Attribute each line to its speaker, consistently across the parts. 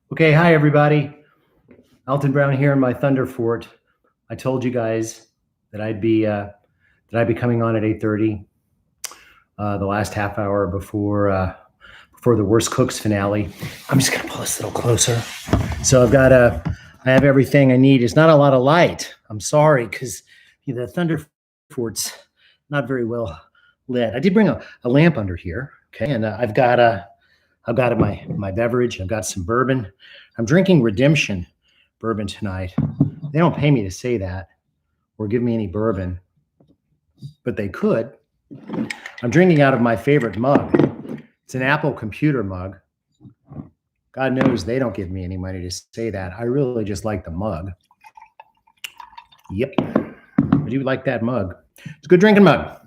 Speaker 1: Okay, hi everybody. Alton Brown here in my Thunder Fort. I told you guys that I'd be coming on at 8:30, the last half hour before the Worst Cooks finale. I'm just gonna pull this a little closer. So I have everything I need. It's not a lot of light. I'm sorry because the Thunder Fort's not very well lit. I did bring a lamp under here. Okay, and I've got my beverage. I've got some bourbon. I'm drinking Redemption bourbon tonight. They don't pay me to say that or give me any bourbon, but they could. I'm drinking out of my favorite mug. It's an Apple computer mug. God knows they don't give me any money to say that. I really just like the mug. Yep. I do like that mug. It's a good drinking mug.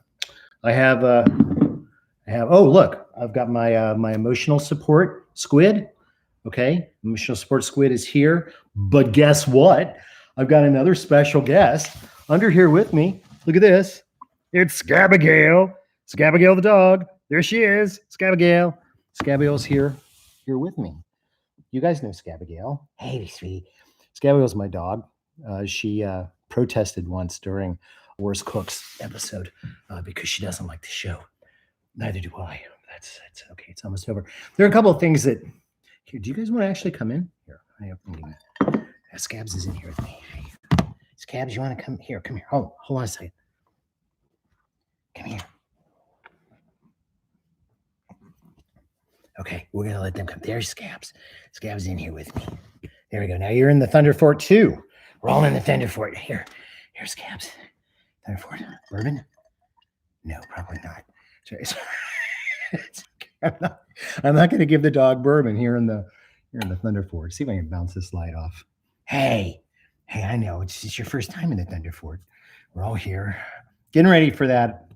Speaker 1: Oh, look, I've got my emotional support squid. Okay, emotional support squid is here. But guess what? I've got another special guest under here with me. Look at this. It's Scabigail. Scabigail the dog. There she is. Scabigail. Scabigail's here with me. You guys know Scabigail. Hey, sweetie. Scabigail's my dog. She protested once during Worst Cooks episode because she doesn't like the show. Neither do I. That's okay. It's almost over. There are a couple of things that. Here, do you guys want to actually come in? Here, Scabs is in here with me. Hey, Scabs, you want to come here? Come here. Hold on a second. Come here. Okay, we're gonna let them come. There's Scabs. Scabs in here with me. There we go. Now you're in the Thunder Fort too. We're all in the Thunder Fort. Here's Scabs. Thunder Fort. Bourbon? No, probably not. I'm not going to give the dog bourbon here in the Thunder Fort. See if I can bounce this light off. Hey, I know it's your first time in the Thunder Fort. We're all here, getting ready for that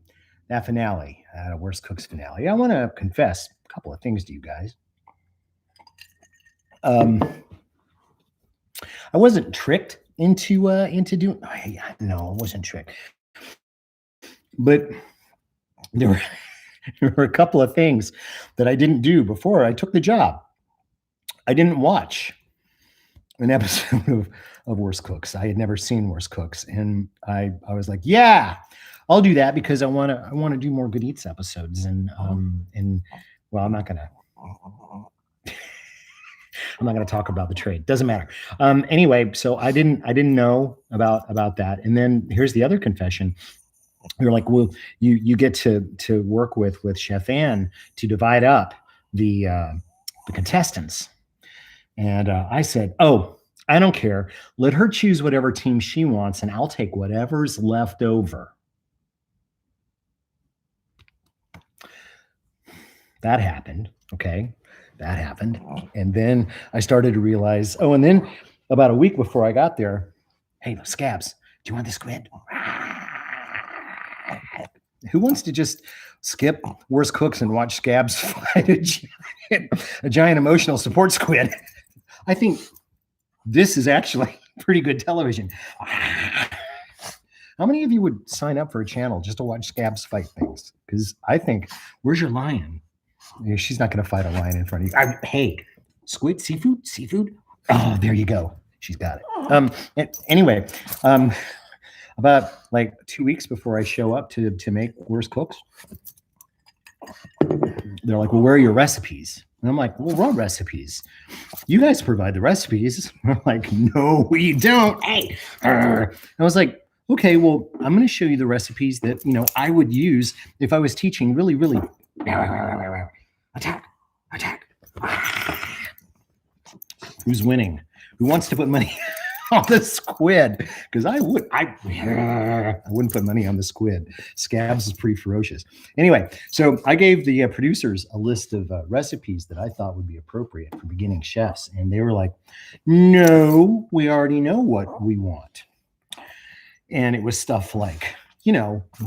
Speaker 1: finale, Worst Cooks finale. I want to confess a couple of things to you guys. I wasn't tricked into doing. No, I wasn't tricked, but there were a couple of things that I didn't do before I took the job. I didn't watch an episode of Worst Cooks. I had never seen Worst Cooks, and I was like, yeah, I'll do that because I want to do more Good Eats episodes. And well, I'm not gonna talk about the trade. Doesn't matter. Anyway, so I didn't know about that. And then here's the other confession. You're like, well, you get to work with Chef Ann to divide up the contestants. And I said, oh, I don't care. Let her choose whatever team she wants, and I'll take whatever's left over. That happened. Okay. That happened. And then I started to realize, and then about a week before I got there, hey, Scabs, do you want the squid? Who wants to just skip Worst Cooks and watch Scabs fight a giant emotional support squid? I think this is actually pretty good television. How many of you would sign up for a channel just to watch Scabs fight things? Because I think, where's your lion? She's not going to fight a lion in front of you. Hey, squid, seafood. Oh, there you go. She's got it. Anyway, about like 2 weeks before I show up to make Worst Cooks, they're like, well, where are your recipes? And I'm like, well, what recipes? You guys provide the recipes. I'm like, no, we don't. Hey. I was like, okay, well, I'm going to show you the recipes that, I would use if I was teaching really, really attack. Who's winning? Who wants to put money on the squid? Because I wouldn't put money on the squid. Scabs is pretty ferocious. Anyway, so I gave the producers a list of recipes that I thought would be appropriate for beginning chefs, and they were like, no, we already know what we want. And it was stuff like,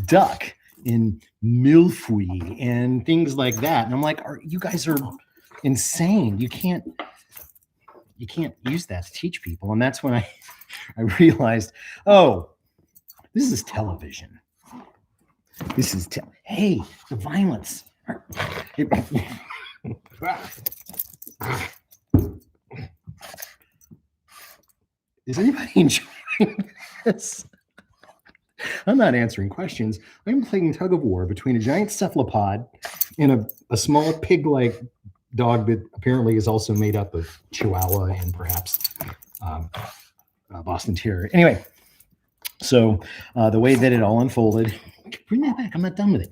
Speaker 1: duck and milfoy and things like that. And I'm like, you guys are insane. You can't use that to teach people. And that's when I realized, oh, this is television. This is, hey, the violence. Is anybody enjoying this? I'm not answering questions. I'm playing tug of war between a giant cephalopod and a small pig-like dog that apparently is also made up of Chihuahua and perhaps Boston Terrier. Anyway, so the way that it all unfolded, bring that back, I'm not done with it,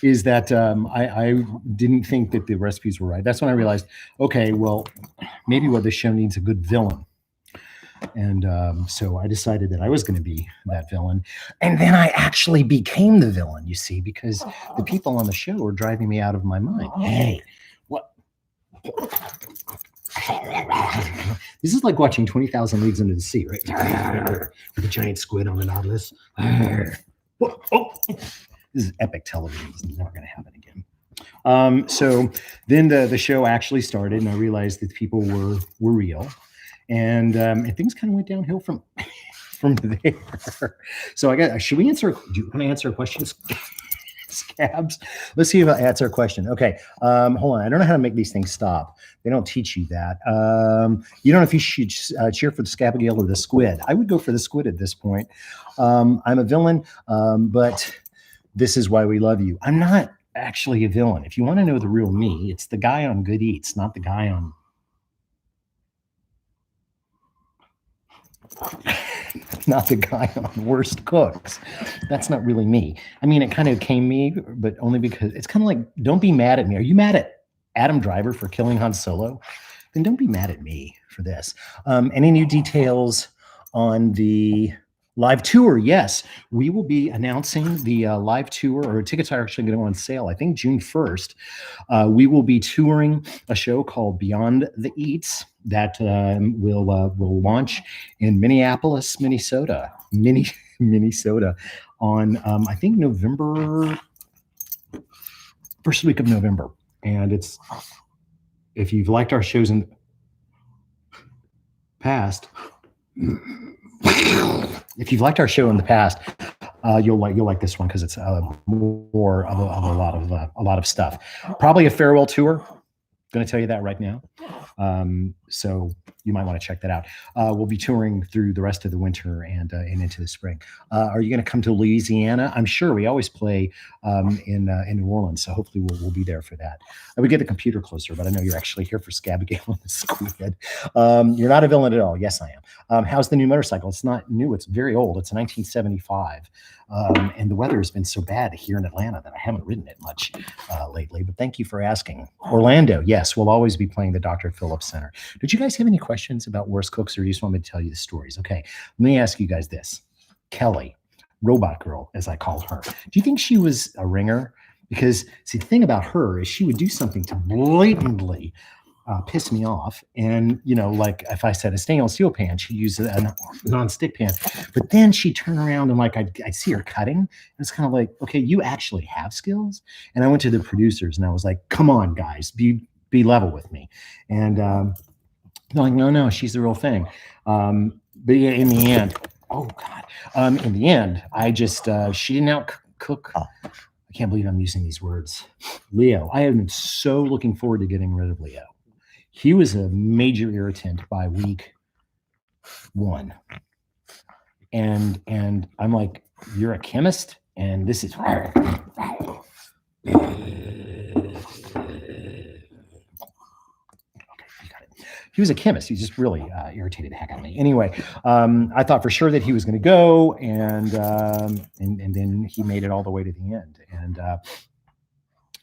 Speaker 1: is that I didn't think that the recipes were right. That's when I realized, okay, well, maybe what this show needs a good villain. And so I decided that I was going to be that villain. And then I actually became the villain, you see, because the people on the show are driving me out of my mind. Hey, what? This is like watching 20,000 Leagues Under the Sea, right? With a giant squid on the Nautilus. Oh, this is epic television. It's never going to happen again. So then the show actually started, and I realized that people were real. And things kind of went downhill from there. So should we answer? Do you want to answer a question, Scabs? Let's see if I answer a question. Okay, hold on. I don't know how to make these things stop. They don't teach you that. You don't know if you should cheer for the Scabigail or the squid. I would go for the squid at this point. I'm a villain, but this is why we love you. I'm not actually a villain. If you want to know the real me, it's the guy on Good Eats, not the guy on not the guy on Worst Cooks. That's not really me. I mean, it kind of came me, but only because it's kind of like, don't be mad at me. Are you mad at Adam Driver for killing Han Solo? Then don't be mad at me for this. Any new details on the live tour? Yes, we will be announcing the live tour, or tickets are actually going to go on sale, I think June 1st. We will be touring a show called Beyond the Eats that will launch in Minneapolis, Minnesota on, I think, first week of November. And if you've liked our shows in the past, if you've liked our show in the past, you'll like this one because it's more of a lot of stuff. Probably a farewell tour. Going to tell you that right now. So you might want to check that out. We'll be touring through the rest of the winter and into the spring. Are you going to come to Louisiana? I'm sure we always play in New Orleans, so hopefully we'll be there for that. I would get the computer closer, but I know you're actually here for Scabigail and the Squid. You're not a villain at all. Yes, I am. How's the new motorcycle? It's not new. It's very old. It's 1975. And the weather has been so bad here in Atlanta that I haven't ridden it much lately, but thank you for asking. Orlando, yes, we'll always be playing the Dr. Phillips Center. Did you guys have any questions about Worst Cooks, or you just want me to tell you the stories? Okay, let me ask you guys this. Kelly, Robot Girl, as I call her, do you think she was a ringer? Because, see, the thing about her is she would do something to blatantly piss me off. And, like if I said a stainless steel pan, she'd use a non-stick pan. But then she'd turn around and I'd see her cutting. And it's kind of like, okay, you actually have skills. And I went to the producers and I was like, come on, guys, be level with me. And they're like, no, she's the real thing. But yeah, in the end, I just, she didn't out-cook. I can't believe I'm using these words. Leo, I have been so looking forward to getting rid of Leo. He was a major irritant by week 1. And I'm like, you're a chemist? And this is... Okay, you got it. He was a chemist. He just really irritated the heck out of me. Anyway, I thought for sure that he was going to go, and then he made it all the way to the end. And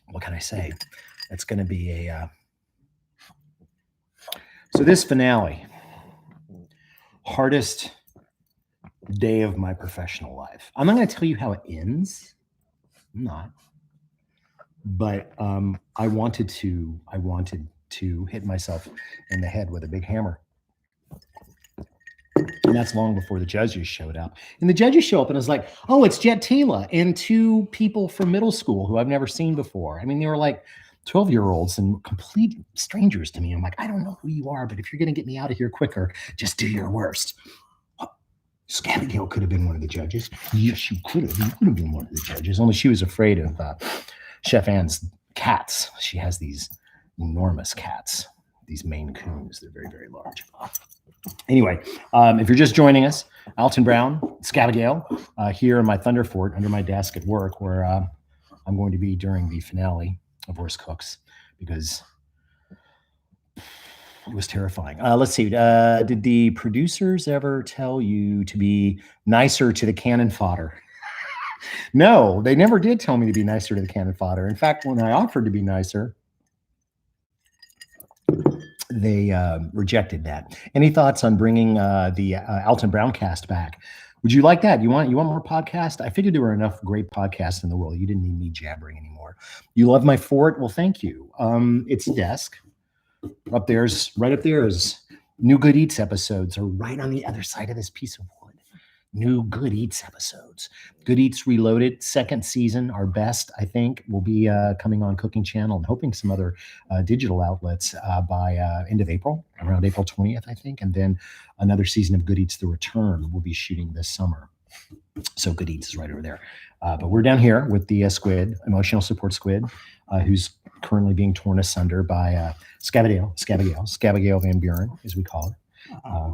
Speaker 1: what can I say? It's going to be a... So this finale, hardest day of my professional life. I'm not going to tell you how it ends. I'm not. But I wanted to hit myself in the head with a big hammer. And that's long before the judges showed up. And the judges show up and I was like, oh, it's Jet Tila and 2 people from middle school who I've never seen before. I mean, they were like 12-year-olds and complete strangers to me. I'm like, I don't know who you are, but if you're going to get me out of here quicker, just do your worst. Scabigail could have been one of the judges. Yes, you could have. You could have been one of the judges, only she was afraid of Chef Anne's cats. She has these enormous cats. these Maine Coons. They're very, very large. Anyway, if you're just joining us, Alton Brown, Scabigail, here in my Thunder Fort under my desk at work, where I'm going to be during the finale of Worst Cooks, because it was terrifying. Let's see. Did the producers ever tell you to be nicer to the cannon fodder? No, they never did tell me to be nicer to the cannon fodder. In fact, when I offered to be nicer, they rejected that. Any thoughts on bringing the Alton Brown cast back? Would you like that? You want more podcasts? I figured there were enough great podcasts in the world. You didn't need me jabbering anymore. You love my fort? Well, thank you. It's a desk. Right up there is New Good Eats episodes are right on the other side of this piece of wood. New Good Eats episodes. Good Eats Reloaded, second season, our best, I think, will be coming on Cooking Channel and hoping some other digital outlets by end of April, around April 20th, I think. And then another season of Good Eats The Return will be shooting this summer. So Good Eats is right over there. But we're down here with the squid, emotional support squid, who's currently being torn asunder by Scabigail Van Buren, as we call her.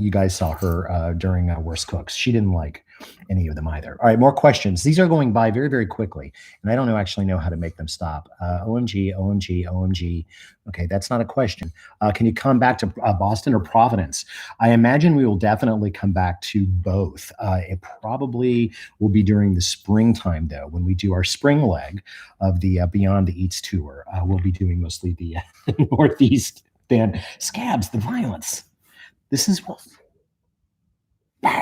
Speaker 1: You guys saw her during Worst Cooks. She didn't like any of them either. All right, more questions. These are going by very, very quickly, and I don't actually know how to make them stop. OMG, OMG, OMG. Okay, that's not a question. Can you come back to Boston or Providence? I imagine we will definitely come back to both. It probably will be during the springtime, though, when we do our spring leg of the Beyond the Eats tour. We'll be doing mostly the Northeast. Then Scabs, the violence. This is what. All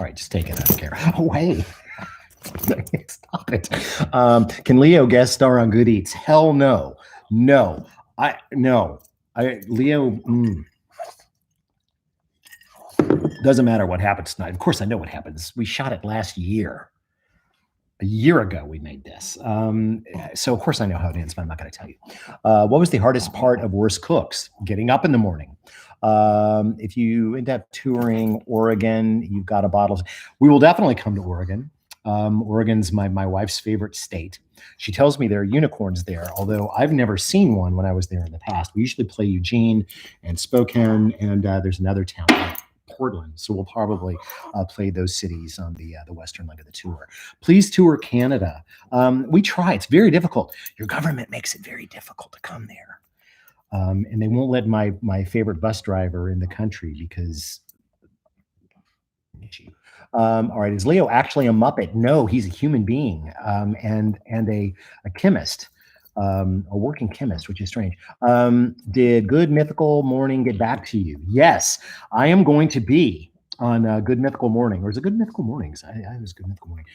Speaker 1: right, just take it. I don't care. Oh, hey. Stop it. Can Leo guest star on Good Eats? Hell no. No. Leo. Doesn't matter what happens tonight. Of course, I know what happens. We shot it last year. A year ago, we made this. So, of course, I know how it ends, but I'm not going to tell you. What was the hardest part of Worst Cooks? Getting up in the morning. If you end up touring Oregon, you've got a bottle. We will definitely come to Oregon. Oregon's my wife's favorite state. She tells me there are unicorns there, although I've never seen one when I was there in the past. We usually play Eugene and Spokane, and there's another town, Portland. So we'll probably play those cities on the western leg of the tour. Please tour Canada. We try. It's very difficult. Your government makes it very difficult to come there. And they won't let my favorite bus driver in the country because. All right, is Leo actually a Muppet? No, he's a human being and a chemist. A working chemist, which is strange. Did Good Mythical Morning get back to you? Yes, I am going to be on Good Mythical Morning, or is it Good Mythical Mornings? I was Good Mythical Morning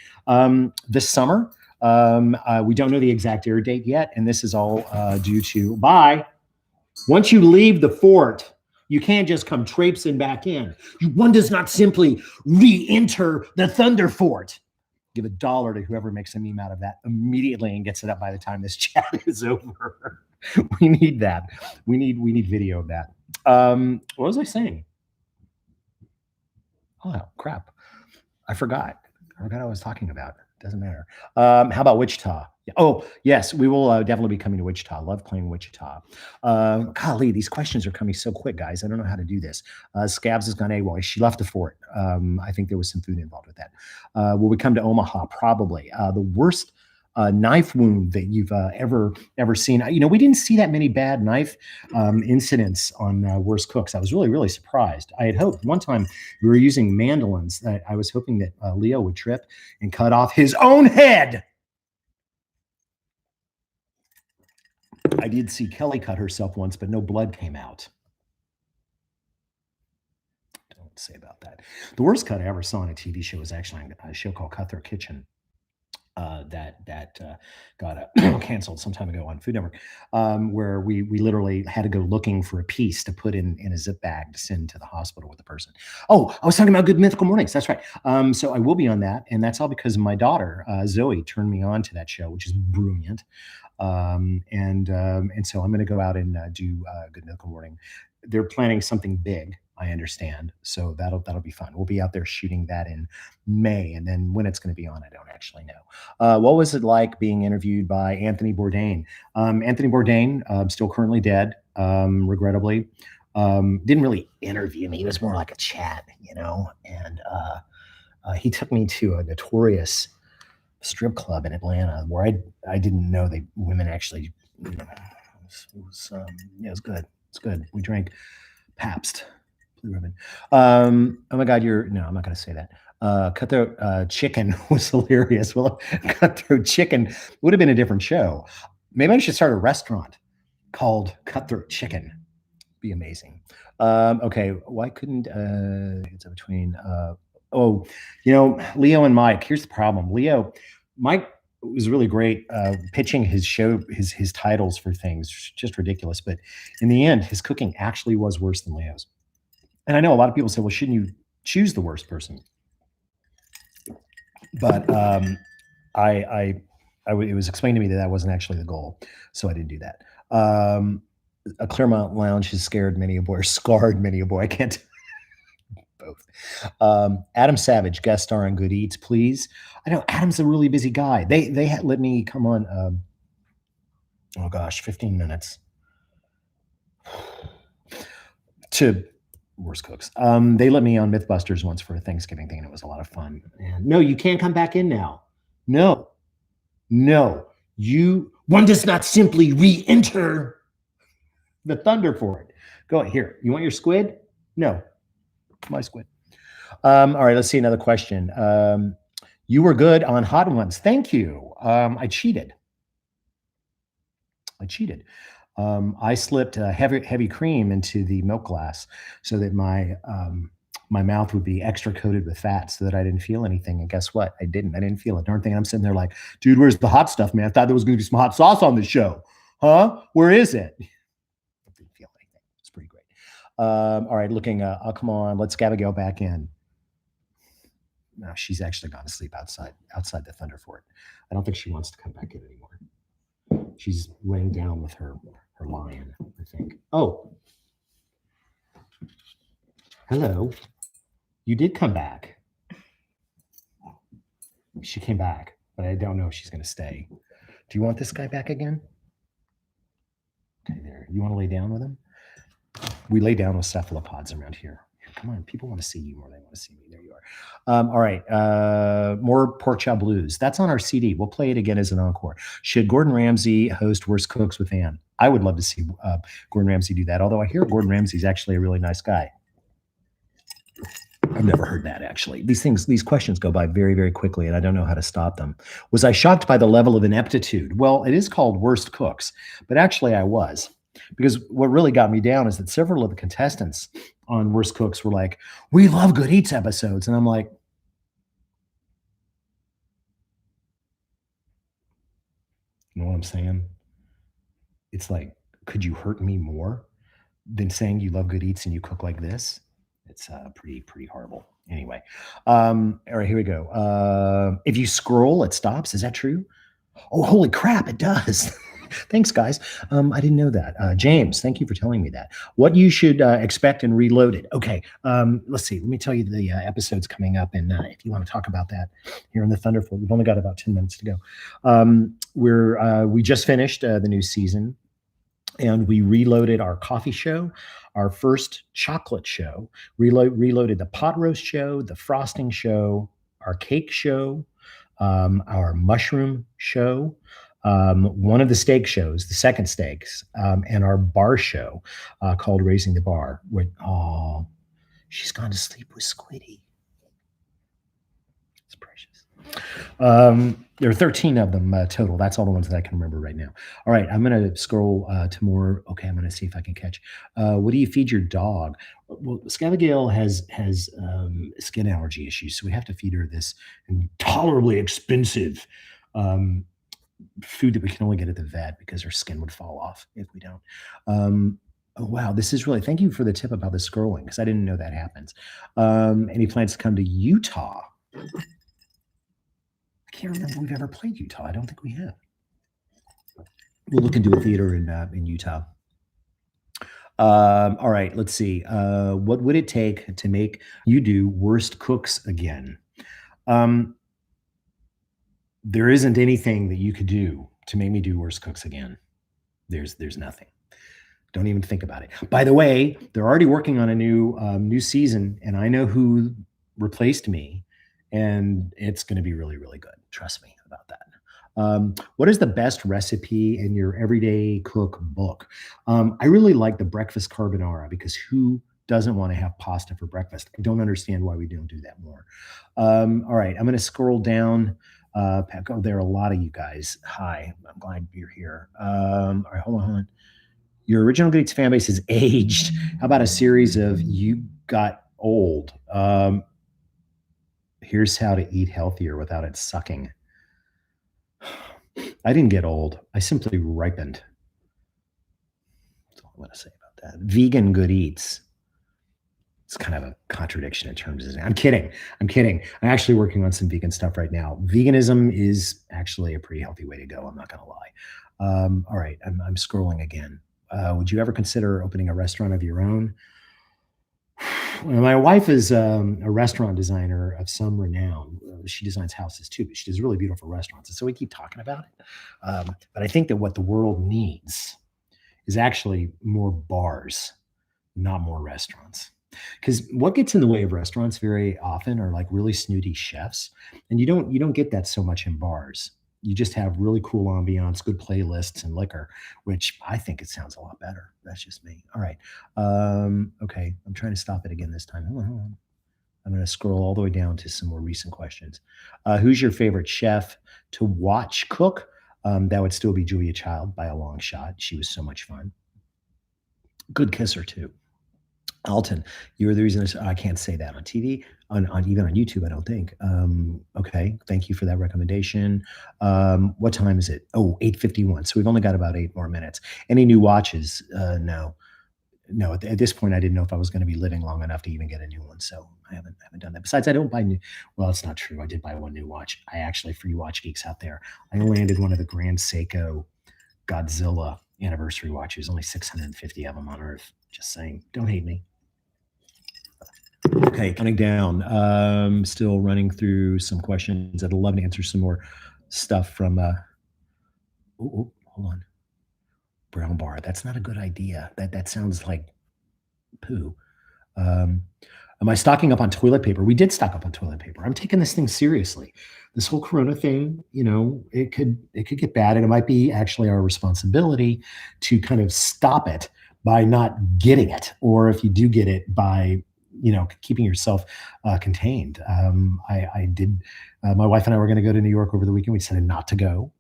Speaker 1: this summer. We don't know the exact air date yet, and this is all due to once you leave the fort, you can't just come traipsing back in. One does not simply re-enter the Thunder Fort. Give $1 to whoever makes a meme out of that immediately and gets it up by the time this chat is over. We need that. We need video of that. What was I saying? Oh, crap. I forgot what I was talking about. Doesn't matter. How about Wichita? Oh, yes, we will definitely be coming to Wichita. Love playing Wichita. Golly, these questions are coming so quick, guys. I don't know how to do this. Scabs has gone AWOL. She left the fort. I think there was some food involved with that. Will we come to Omaha? Probably. The worst knife wound that you've ever seen. We didn't see that many bad knife incidents on Worst Cooks. I was really, really surprised. I had hoped one time we were using mandolins. I was hoping that Leo would trip and cut off his own head. I did see Kelly cut herself once, but no blood came out. Don't say about that. The worst cut I ever saw on a TV show was actually on a show called Cutthroat Kitchen. That got canceled some time ago on Food Network, where we literally had to go looking for a piece to put in a zip bag to send to the hospital with the person. Oh, I was talking about Good Mythical Mornings. That's right. So I will be on that, and that's all because my daughter Zoe turned me on to that show, which is brilliant. And so I'm going to go out and do Good Mythical Morning. They're planning something big. I understand. So that'll be fun. We'll be out there shooting that in May, and then when it's going to be on, I don't actually know. What was it like being interviewed by Anthony Bourdain? Anthony Bourdain, still currently dead, regrettably. Didn't really interview me. It was more like a chat, And he took me to a notorious strip club in Atlanta where I didn't know they women actually. Yeah, it was good. It's good. We drank Pabst Blue Ribbon. Oh my God, no, I'm not going to say that. Cutthroat Chicken was hilarious. Well, Cutthroat Chicken would have been a different show. Maybe I should start a restaurant called Cutthroat Chicken. Be amazing. Okay, why couldn't it's between? Leo and Mike. Here's the problem. Mike was really great pitching his show, his titles for things, just ridiculous. But in the end, his cooking actually was worse than Leo's. And I know a lot of people say, well, shouldn't you choose the worst person? But it was explained to me that wasn't actually the goal, so I didn't do that. A Claremont Lounge has scarred many a boy, or scarred many a boy. I can't. Both. Adam Savage, guest star on Good Eats, please. I know Adam's a really busy guy. They had let me come on. 15 minutes to Worst Cooks. They let me on Mythbusters once for a Thanksgiving thing, and it was a lot of fun. And no, you can't come back in now. No, one does not simply re-enter the thunder for it. Go here. You want your squid? No, my squid. All right, let's see another question. You were good on Hot Ones. Thank you. I cheated. I slipped heavy cream into the milk glass so that my mouth would be extra coated with fat so that I didn't feel anything. And guess what? I didn't feel a darn thing. I'm sitting there like, dude, where's the hot stuff, man? I thought there was going to be some hot sauce on the show. Huh? Where is it? I didn't feel anything. It's pretty great. All right, come on. Let's Abigail back in. No, she's actually gone to sleep outside the Thunder Fort. I don't think she wants to come back in anymore. She's laying down with her lion, I think. Oh, hello. You did come back. She came back, but I don't know if she's going to stay. Do you want this guy back again? Okay, there. You want to lay down with him? We lay down with cephalopods around here. Come on, people want to see you more than they want to see me. There you are. All right, more Pork Chop Blues. That's on our CD. We'll play it again as an encore. Should Gordon Ramsay host Worst Cooks with Ann? I would love to see Gordon Ramsay do that, although I hear Gordon Ramsay's actually a really nice guy. I've never heard that, actually. These questions go by very, very quickly, and I don't know how to stop them. Was I shocked by the level of ineptitude? Well, it is called Worst Cooks, but actually I was. Because what really got me down is that several of the contestants on Worst Cooks were like, we love Good Eats episodes. And I'm like, you know what I'm saying? It's like, could you hurt me more than saying you love Good Eats and you cook like this? It's pretty horrible. Anyway, all right, here we go. If you scroll, it stops. Is that true? Oh, holy crap, it does. Thanks, guys. I didn't know that. James, thank you for telling me that. What you should expect in Reloaded. Okay, let's see. Let me tell you the episodes coming up, and if you want to talk about that here in the Thunderfold, we've only got about 10 minutes to go. We just finished the new season, and we reloaded our coffee show, our first chocolate show, reloaded the pot roast show, the frosting show, our cake show, our mushroom show, one of the steak shows, the second steaks, and our bar show called Raising the Bar. She's gone to sleep with Squiddy. It's precious. There are 13 of them total. That's all the ones that I can remember right now. All right, I'm going to scroll to more. Okay, I'm going to see if I can catch. What do you feed your dog? Well, Scabigail has skin allergy issues, so we have to feed her this intolerably expensive food that we can only get at the vet because her skin would fall off if we don't. Oh, wow, this is really, thank you for the tip about the scrolling because I didn't know that happens. Any plans to come to Utah? I can't remember if we've ever played Utah. I don't think we have. We'll look into a theater in Utah. All right, let's see. What would it take to make you do worst cooks again? Um, there isn't anything that you could do to make me do worst cooks again. There's nothing. Don't even think about it. By the way, they're already working on a new season, and I know who replaced me, and it's going to be really really good. Trust me about that. What is the best recipe in your everyday cook book? I really like the breakfast carbonara because who doesn't want to have pasta for breakfast? I don't understand why we don't do that more. All right, I'm going to scroll down. Oh, there are a lot of you guys. Hi, I'm glad you're here. All right, hold on. Your original Good Eats fan base is aged. How about a series of You Got Old? Here's how to eat healthier without it sucking. I didn't get old. I simply ripened. That's all I'm going to say about that. Vegan Good Eats. It's kind of a contradiction in terms of. I'm kidding. I'm kidding. I'm actually working on some vegan stuff right now. Veganism is actually a pretty healthy way to go. I'm not going to lie. All right. I'm scrolling again. Would you ever consider opening a restaurant of your own? Well, my wife is a restaurant designer of some renown. She designs houses too, but she does really beautiful restaurants. And so we keep talking about it. But I think that what the world needs is actually more bars, not more restaurants. Because what gets in the way of restaurants very often are like really snooty chefs, and you don't get that so much in bars. You just have really cool ambiance, good playlists, and liquor, which I think it sounds a lot better. That's just me. All right. Okay, I'm trying to stop it again this time. Hold on, hold on. I'm going to scroll all the way down to some more recent questions. Who's your favorite chef to watch cook? That would still be Julia Child by a long shot. She was so much fun. Good kisser too. Alton, you were the reason I can't say that on TV, on even on YouTube, I don't think. Okay, thank you for that recommendation. What time is it? Oh, 8:51. So we've only got about 8 more minutes. Any new watches? No. No, at this point, I didn't know if I was gonna be living long enough to even get a new one, so I haven't done that. Besides, I don't buy new. Well, it's not true. I did buy one new watch. I actually, for you watch geeks out there, I landed one of the Grand Seiko Godzilla anniversary watches. Only 650 of them on Earth. Just saying. Don't hate me. Okay, counting down. Still running through some questions. I'd love to answer some more stuff from. Hold on. Brown bar. That's not a good idea. That sounds like poo. Um, am I stocking up on toilet paper? We did stock up on toilet paper. I'm taking this thing seriously. This whole Corona thing, it could get bad, and it might be actually our responsibility to kind of stop it by not getting it, or if you do get it, by keeping yourself contained. I did. My wife and I were going to go to New York over the weekend. We decided not to go.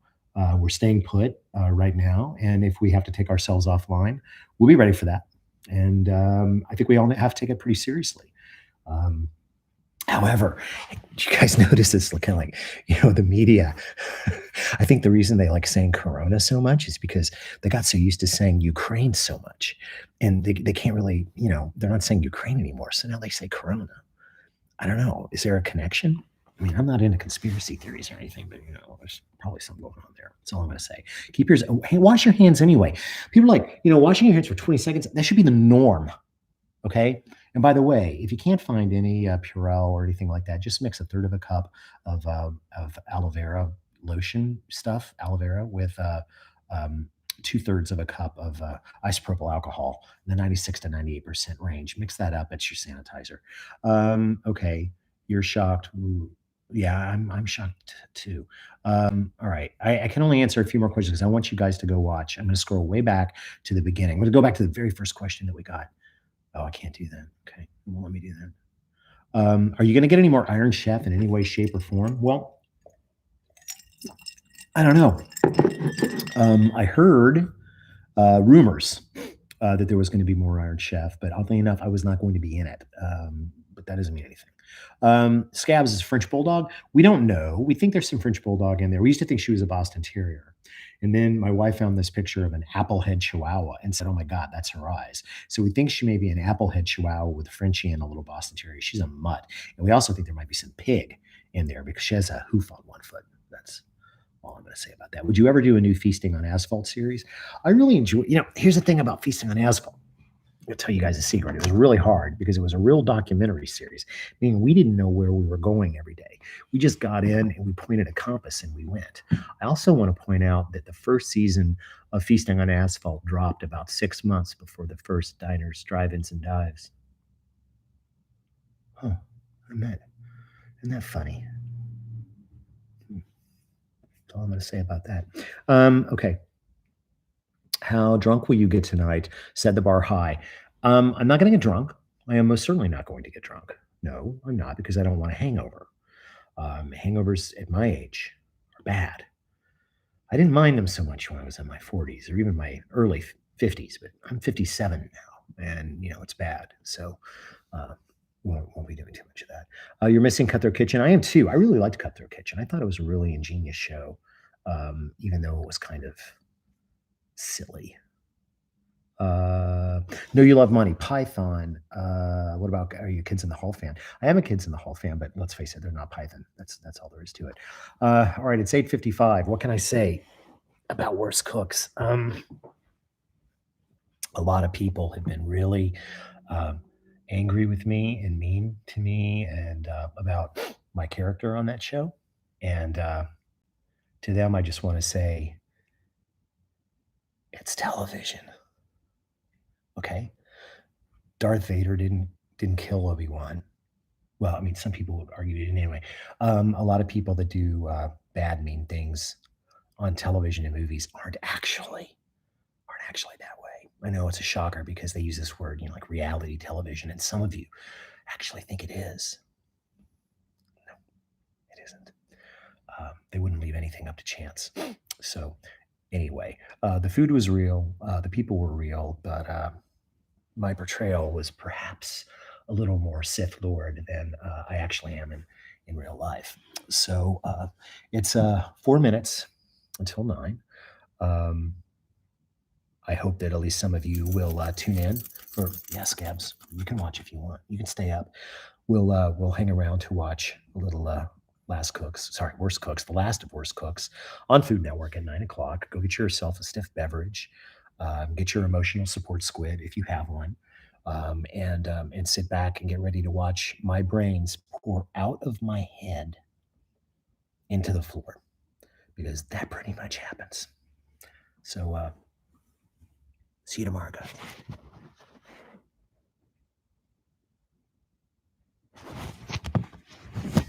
Speaker 1: We're staying put right now, and if we have to take ourselves offline, we'll be ready for that. And I think we all have to take it pretty seriously. Um, However, did you guys notice this kind of like, the media? I think the reason they like saying Corona so much is because they got so used to saying Ukraine so much. And they can't really, they're not saying Ukraine anymore. So now they say Corona. I don't know. Is there a connection? I mean, I'm not into conspiracy theories or anything, but there's probably something going on there. That's all I'm going to say. Keep yours. Hey, wash your hands anyway. People are like, washing your hands for 20 seconds. That should be the norm. Okay. And by the way, if you can't find any Purell or anything like that, just mix a third of a cup of aloe vera lotion stuff, aloe vera, with um, 2/3 of a cup of isopropyl alcohol in the 96 to 98% range. Mix that up. It's your sanitizer. Okay. You're shocked. Ooh, yeah, I'm shocked too. All right. I can only answer a few more questions because I want you guys to go watch. I'm going to scroll way back to the beginning. I'm going to go back to the very first question that we got. Oh, I can't do that. Okay. Well, let me do that. Are you going to get any more Iron Chef in any way, shape, or form? Well, I don't know. I heard rumors that there was going to be more Iron Chef, but oddly enough, I was not going to be in it. But that doesn't mean anything. Scabs is a French Bulldog. We don't know. We think there's some French Bulldog in there. We used to think she was a Boston Terrier. And then my wife found this picture of an applehead Chihuahua and said, "Oh my God, that's her eyes." So we think she may be an applehead Chihuahua with a Frenchie and a little Boston Terrier. She's a mutt. And we also think there might be some pig in there because she has a hoof on one foot. That's all I'm going to say about that. Would you ever do a new Feasting on Asphalt series? I really enjoy, here's the thing about Feasting on Asphalt. I'll tell you guys a secret. It was really hard because it was a real documentary series, meaning we didn't know where we were going every day. We just got in and we pointed a compass and we went. I also want to point out that the first season of Feasting on Asphalt dropped about 6 months before the first Diners, Drive-Ins, and Dives. Huh. Isn't that funny? That's all I'm going to say about that. Okay. How drunk will you get tonight? Set the bar high. I'm not going to get drunk. I am most certainly not going to get drunk. No, I'm not because I don't want a hangover. Hangovers at my age are bad. I didn't mind them so much when I was in my 40s or even my early 50s, but I'm 57 now, and it's bad. So uh, won't be doing too much of that. You're missing Cutthroat Kitchen. I am too. I really liked Cutthroat Kitchen. I thought it was a really ingenious show, even though it was kind of silly. No, You Love Money, Python. What about, are you Kids in the Hall fan? I am a Kids in the Hall fan, but let's face it, they're not Python. That's all there is to it. All right, it's 8:55. What can I say about Worst Cooks? A lot of people have been really angry with me and mean to me and about my character on that show. And to them, I just want to say it's television. Okay, Darth Vader didn't kill Obi-Wan. Well, I mean, some people would argue he didn't anyway. A lot of people that do bad, mean things on television and movies aren't actually that way. I know it's a shocker because they use this word, like reality television, and some of you actually think it is. No, it isn't. They wouldn't leave anything up to chance. So, anyway, the food was real, the people were real, but my portrayal was perhaps a little more Sith Lord than I actually am in real life. So it's 4 minutes until 9. I hope that at least some of you will tune in. Or yes, Gabs, you can watch if you want. You can stay up. We'll hang around to watch a little Worst Cooks, the last of Worst Cooks on Food Network at 9 o'clock. Go get yourself a stiff beverage. Get your emotional support squid if you have one, and sit back and get ready to watch my brains pour out of my head into the floor, because that pretty much happens. So see you tomorrow, guys.